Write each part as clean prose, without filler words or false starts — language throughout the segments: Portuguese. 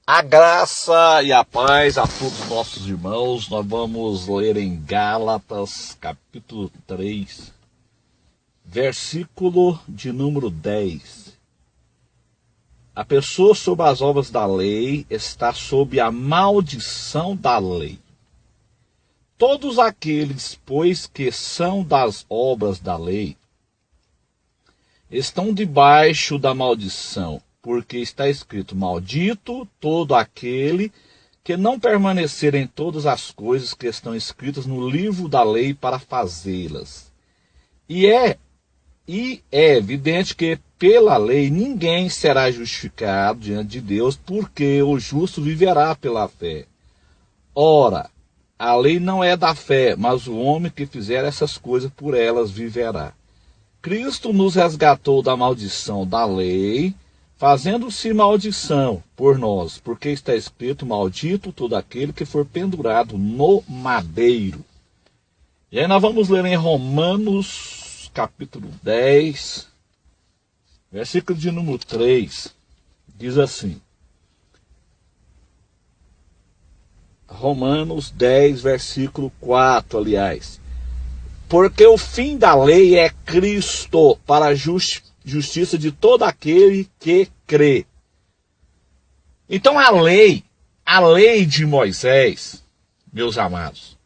A graça e a paz a todos os nossos irmãos. Nós vamos ler em Gálatas, capítulo 3, versículo de número 10. A pessoa sob as obras da lei está sob a maldição da lei. Todos aqueles, pois, que são das obras da lei, estão debaixo da maldição. Porque está escrito: maldito todo aquele que não permanecer em todas as coisas que estão escritas no livro da lei para fazê-las. E é evidente que pela lei ninguém será justificado diante de Deus, porque o justo viverá pela fé. Ora, a lei não é da fé, mas o homem que fizer essas coisas por elas viverá. Cristo nos resgatou da maldição da lei, fazendo-se maldição por nós, porque está escrito: maldito todo aquele que for pendurado no madeiro. E aí nós vamos ler em Romanos, capítulo 10, versículo de número 3, diz assim. Romanos 10, versículo 4, aliás. Porque o fim da lei é Cristo para a justiça de todo aquele que crê. Então a lei de Moisés, meus amados,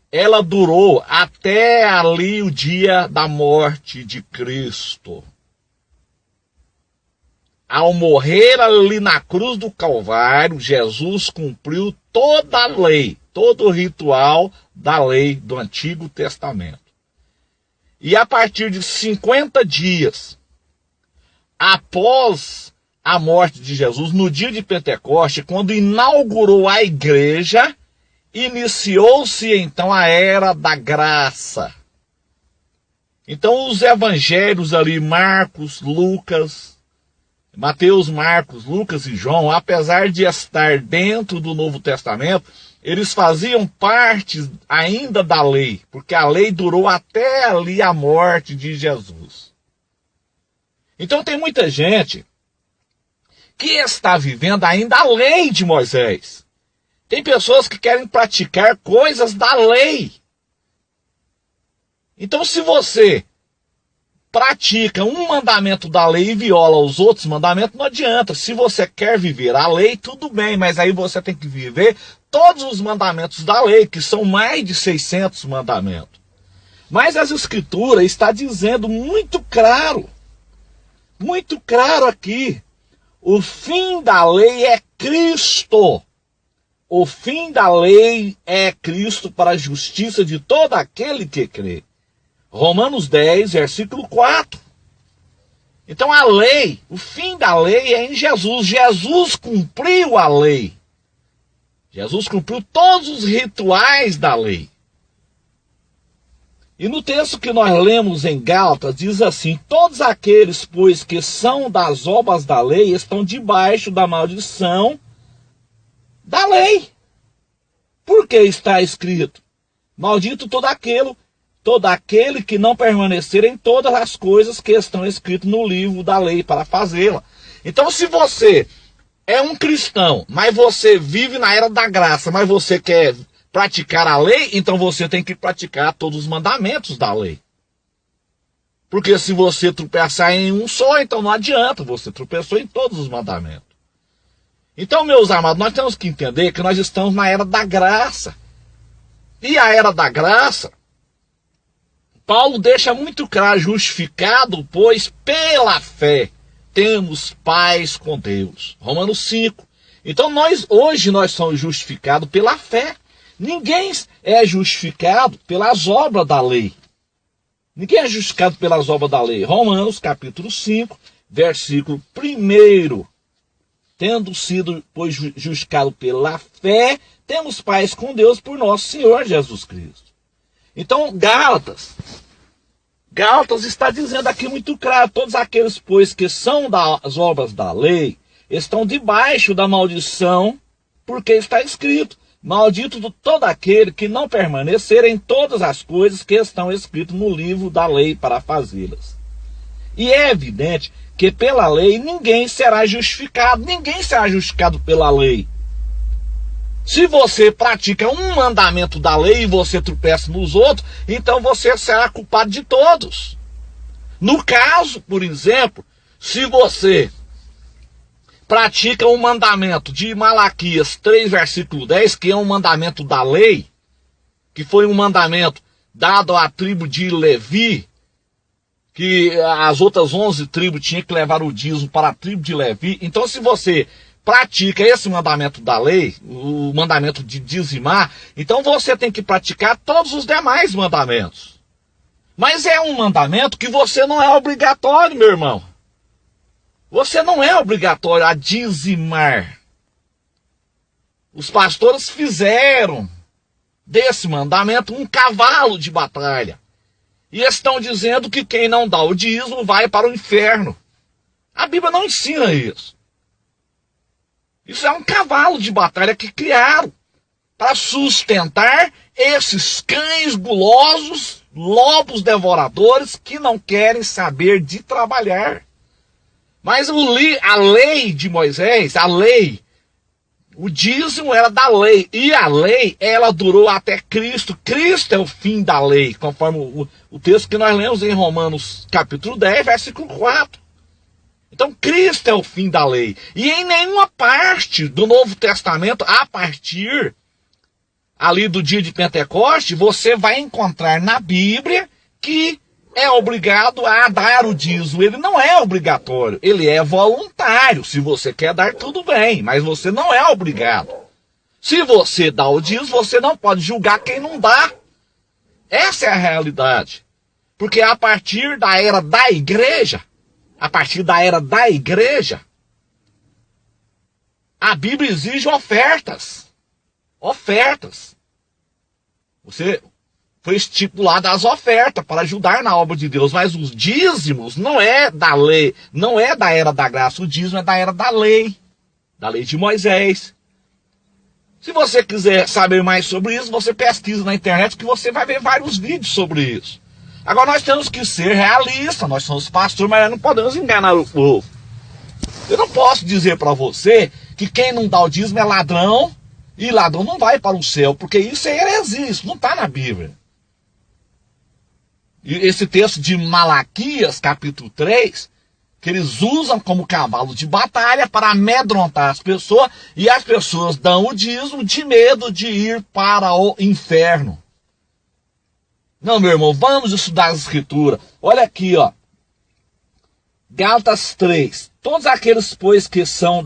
ela durou até ali o dia da morte de Cristo. Ao morrer ali na cruz do Calvário, Jesus cumpriu toda a lei, todo o ritual da lei do Antigo Testamento. E a partir de 50 dias, após a morte de Jesus, no dia de Pentecoste, quando inaugurou a igreja, iniciou-se então a era da graça. Então os evangelhos ali, Marcos, Lucas, Mateus, Marcos, Lucas e João, apesar de estar dentro do Novo Testamento, eles faziam parte ainda da lei, porque a lei durou até ali a morte de Jesus. Então tem muita gente que está vivendo ainda a lei de Moisés. Tem pessoas que querem praticar coisas da lei. Então se você pratica um mandamento da lei e viola os outros mandamentos, não adianta. Se você quer viver a lei, tudo bem, mas aí você tem que viver todos os mandamentos da lei, que são mais de 600 mandamentos. Mas as escrituras está dizendo muito claro aqui: o fim da lei é Cristo. O fim da lei é Cristo para a justiça de todo aquele que crê. Romanos 10, versículo 4. Então a lei, o fim da lei é em Jesus. Jesus cumpriu a lei. Jesus cumpriu todos os rituais da lei. E no texto que nós lemos em Gálatas, diz assim: todos aqueles, pois, que são das obras da lei, estão debaixo da maldição da lei. Porque está escrito: maldito todo aquele que não permanecer em todas as coisas que estão escritas no livro da lei para fazê-la. Então, se você é um cristão, mas você vive na era da graça, mas você quer praticar a lei, então você tem que praticar todos os mandamentos da lei. Porque se você tropeçar em um só, então não adianta, você tropeçou em todos os mandamentos. Então, meus amados, nós temos que entender que nós estamos na era da graça. E a era da graça, Paulo deixa muito claro: justificado, pois, pela fé, temos paz com Deus. Romanos 5. Então hoje nós somos justificados pela fé. Ninguém é justificado pelas obras da lei. Ninguém é justificado pelas obras da lei. Romanos capítulo 5, versículo 1. Tendo sido, pois, justificado pela fé, temos paz com Deus por nosso Senhor Jesus Cristo. Então Gálatas está dizendo aqui muito claro: todos aqueles, pois, que são das obras da lei, estão debaixo da maldição, porque está escrito: maldito todo aquele que não permanecer em todas as coisas que estão escritas no livro da lei para fazê-las. E é evidente que pela lei ninguém será justificado. Ninguém será justificado pela lei. Se você pratica um mandamento da lei e você tropeça nos outros, então você será culpado de todos. No caso, por exemplo, se você pratica um mandamento de Malaquias 3, versículo 10, que é um mandamento da lei, que foi um mandamento dado à tribo de Levi, que as outras 11 tribos tinham que levar o dízimo para a tribo de Levi. Então, se você pratica esse mandamento da lei, o mandamento de dizimar, então você tem que praticar todos os demais mandamentos. Mas é um mandamento que você não é obrigatório, meu irmão. Você não é obrigatório a dizimar. Os pastores fizeram desse mandamento um cavalo de batalha. E estão dizendo que quem não dá o dízimo vai para o inferno. A Bíblia não ensina isso. Isso é um cavalo de batalha que criaram para sustentar esses cães gulosos, lobos devoradores que não querem saber de trabalhar. Mas a lei de Moisés, o dízimo era da lei. E a lei, ela durou até Cristo. Cristo é o fim da lei, conforme o texto que nós lemos em Romanos capítulo 10, versículo 4. Então, Cristo é o fim da lei. E em nenhuma parte do Novo Testamento, a partir ali do dia de Pentecoste, você vai encontrar na Bíblia que é obrigado a dar o dízimo. Ele não é obrigatório, ele é voluntário. Se você quer dar, tudo bem, mas você não é obrigado. Se você dá o dízimo, você não pode julgar quem não dá. Essa é a realidade. Porque a partir da era da igreja, a Bíblia exige ofertas. Foi estipulada as ofertas para ajudar na obra de Deus, mas os dízimos não é da lei, não é da era da graça, o dízimo é da era da lei de Moisés. Se você quiser saber mais sobre isso, você pesquisa na internet que você vai ver vários vídeos sobre isso. Agora nós temos que ser realistas, nós somos pastores, mas nós não podemos enganar o povo. Eu não posso dizer para você que quem não dá o dízimo é ladrão, e ladrão não vai para o céu, porque isso é heresia, isso não está na Bíblia. E esse texto de Malaquias, capítulo 3, que eles usam como cavalo de batalha para amedrontar as pessoas, e as pessoas dão o dízimo de medo de ir para o inferno. Não, meu irmão, vamos estudar as escrituras. Olha aqui, ó. Gálatas 3. Todos aqueles, pois, que são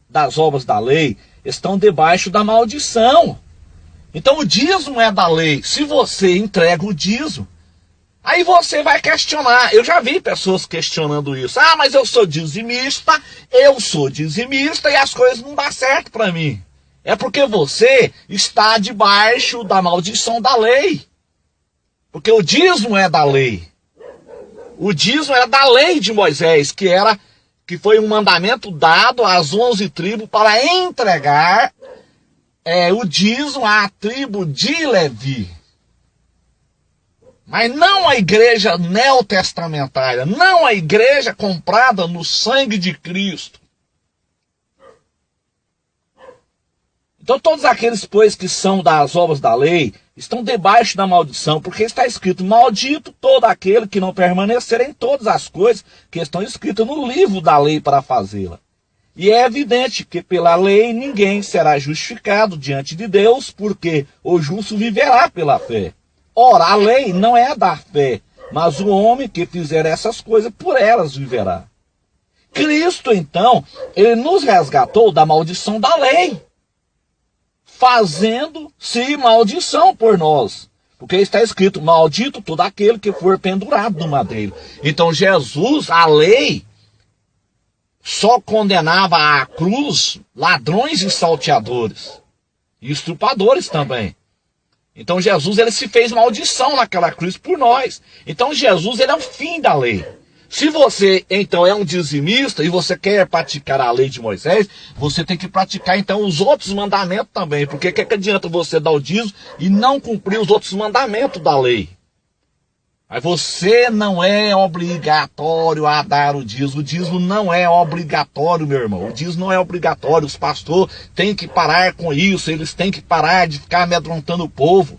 das obras da lei, estão debaixo da maldição. Então o dízimo é da lei. Se você entrega o dízimo, aí você vai questionar. Eu já vi pessoas questionando isso. Ah, mas eu sou dizimista e as coisas não dão certo para mim. É porque você está debaixo da maldição da lei. Porque o dízimo é da lei. O dízimo era da lei de Moisés, que foi um mandamento dado às 11 tribos para entregar o dízimo à tribo de Levi. Mas não a igreja neotestamentária, não a igreja comprada no sangue de Cristo. Então todos aqueles, pois, que são das obras da lei, estão debaixo da maldição, porque está escrito: maldito todo aquele que não permanecer em todas as coisas que estão escritas no livro da lei para fazê-la. E é evidente que pela lei ninguém será justificado diante de Deus, porque o justo viverá pela fé. Ora, a lei não é da fé, mas o homem que fizer essas coisas, por elas viverá. Cristo, então, ele nos resgatou da maldição da lei, fazendo-se maldição por nós. Porque está escrito: maldito todo aquele que for pendurado no madeiro. Então Jesus, a lei, só condenava à cruz ladrões e salteadores. E estupradores também. Então Jesus, ele se fez maldição naquela cruz por nós. Então Jesus, ele é o fim da lei. Se você, então, é um dizimista e você quer praticar a lei de Moisés, você tem que praticar, então, os outros mandamentos também. Porque o que adianta você dar o dízimo e não cumprir os outros mandamentos da lei? Mas você não é obrigatório a dar o dízimo. O dízimo não é obrigatório, meu irmão. O dízimo não é obrigatório. Os pastores têm que parar com isso. Eles têm que parar de ficar amedrontando o povo.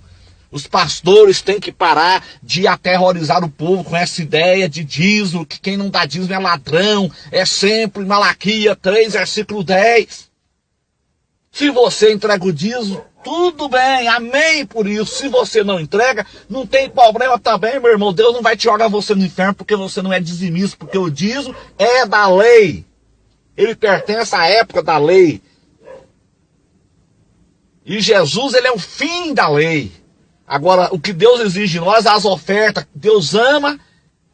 Os pastores têm que parar de aterrorizar o povo com essa ideia de dízimo, que quem não dá dízimo é ladrão. É sempre Malaquias 3, versículo 10. Se você entrega o dízimo, tudo bem, amém por isso. Se você não entrega, não tem problema também, meu irmão. Deus não vai te jogar você no inferno porque você não é dizimista, porque o dízimo é da lei. Ele pertence à época da lei. E Jesus, ele é o fim da lei. Agora, o que Deus exige de nós é as ofertas. Deus ama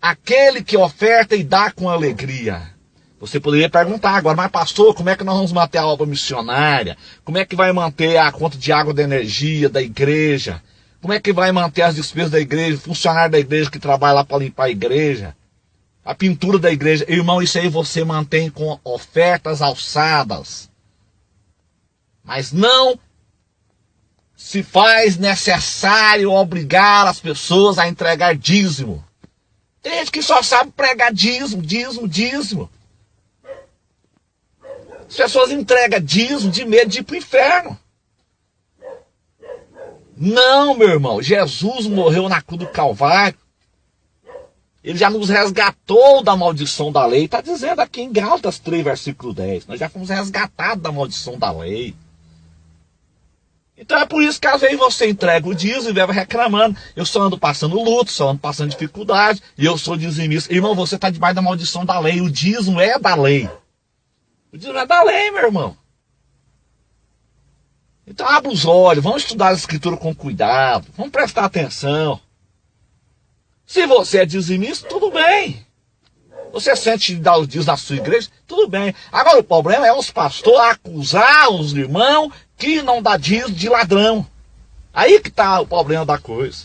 aquele que oferta e dá com alegria. Você poderia perguntar agora, mas pastor, como é que nós vamos manter a obra missionária? Como é que vai manter a conta de água, de energia da igreja? Como é que vai manter as despesas da igreja, funcionário da igreja que trabalha lá para limpar a igreja? A pintura da igreja. Irmão, isso aí você mantém com ofertas alçadas. Mas não se faz necessário obrigar as pessoas a entregar dízimo. Tem gente que só sabe pregar dízimo, dízimo, dízimo. As pessoas entregam dízimo de medo de ir para o inferno. Não, meu irmão. Jesus morreu na cruz do Calvário. Ele já nos resgatou da maldição da lei. Está dizendo aqui em Gálatas 3, versículo 10. Nós já fomos resgatados da maldição da lei. Então é por isso que às vezes você entrega o dízimo e vai reclamando. Eu só ando passando luto, só ando passando dificuldade. E eu sou dizimista. Irmão, você está debaixo da maldição da lei. O dízimo é da lei. O dízimo é da lei, meu irmão. Então abra os olhos, vamos estudar a escritura com cuidado, vamos prestar atenção. Se você é dizimista, tudo bem. Você sente de dar os dízimos na sua igreja, tudo bem. Agora o problema é os pastores acusar os irmãos que não dá dízimo de ladrão. Aí que está o problema da coisa.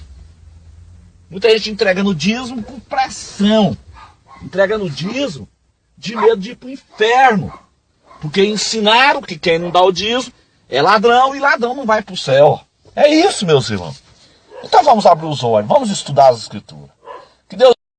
Muita gente entregando dízimo com pressão. Entregando dízimo de medo de ir para o inferno. Porque ensinaram que quem não dá o dízimo é ladrão e ladrão não vai para o céu. É isso, meus irmãos. Então vamos abrir os olhos, vamos estudar as escrituras.